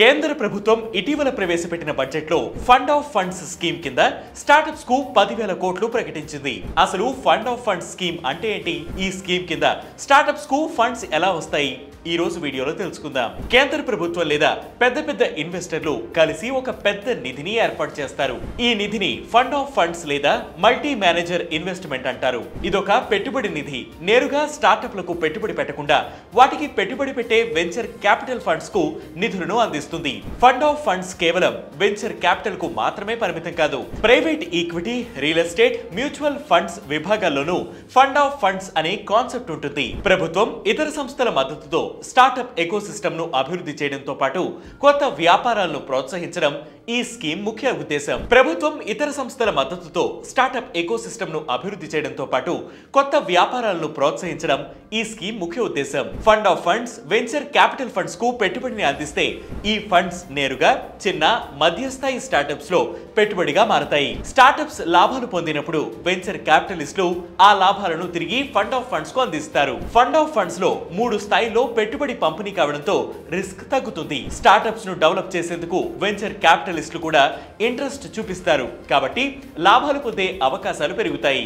కేంద్ర ప్రభుత్వం ఇటీవల ప్రవేశపెట్టిన బడ్జెట్లో ఫండ్ ఆఫ్ ఫండ్స్ స్కీమ్ కింద స్టార్టప్స్ కు 10,000 కోట్లు ప్రకటించింది. అసలు ఫండ్ ఆఫ్ ఫండ్స్ స్కీమ్ అంటే ఏంటి? ఈ స్కీమ్ కింద స్టార్టప్స్ కు ఫండ్స్ ఎలా వస్తాయి? ఈ రోజు వీడియోలో తెలుసుకుందాం. కేంద్ర ప్రభుత్వం లేదా పెద్ద ఇన్వెస్టర్లు కలిసి ఒక పెద్ద నిధిని ఏర్పాటు చేస్తారు. ఈ నిధిని ఫండ్ ఆఫ్ ఫండ్స్ లేదా మల్టీ మేనేజర్ ఇన్వెస్ట్మెంట్ అంటారు. ఇదొక పెట్టుబడి నిధి. నేరుగా స్టార్టప్లకు పెట్టుబడి పెట్టకుండా వాటికి పెట్టుబడి పెట్టే వెంచర్ క్యాపిటల్ ఫండ్స్ కు నిధులను అందిస్తుంది. ఫండ్ ఆఫ్ ఫండ్స్ కేవలం వెంచర్ క్యాపిటల్ కు మాత్రమే పరిమితం కాదు. Private equity, real estate, mutual funds విభాగాల్లోనూ ఫండ్ ఆఫ్ ఫండ్స్ అనే కాన్సెప్ట్ ఉంటుంది. ప్రభుత్వం ఇతర సంస్థల మద్దతుతో స్టార్టప్ ఎకోసిస్టమ్ ను అభివృద్ధి చేయడంతో పాటు కొత్త వ్యాపారాలను ప్రోత్సహించడం ఈ స్కీమ్ ముఖ్య ఉద్దేశం. ప్రభుత్వం ఇతర సంస్థల మద్దతుతో స్టార్టప్ ఎకోసిస్టమ్ ను అభివృద్ధి చేయడంతో పాటు కొత్త వ్యాపారాలను ప్రోత్సహించడం ఈ స్కీమ్ ముఖ్య ఉద్దేశం. Fund of funds venture capital funds కు పెట్టుబడిని అందిస్తే ఈ ఫండ్స్ నేరుగా చిన్న మధ్యస్థాయి స్టార్టప్స్ లో పెట్టుబడిగా మారతాయి. స్టార్టప్స్ లాభాలు పొందినప్పుడు వెంచర్ క్యాపిటలిస్టులు ఆ లాభాలను తిరిగి ఫండ్ ఆఫ్ ఫండ్స్ కు అందిస్తారు. ఫండ్ ఆఫ్ ఫండ్స్ లో 3 స్థాయిల్లో పెట్టుబడి పంపిణీ కావడంతో రిస్క్ తగ్గుతుంది. స్టార్టప్స్ ను డెవలప్ చేసేందుకు వెంచర్ క్యాపిటలిస్టులు కూడా ఇంట్రెస్ట్ చూపిస్తారు. కాబట్టి లాభాలు పొందే అవకాశాలు పెరుగుతాయి.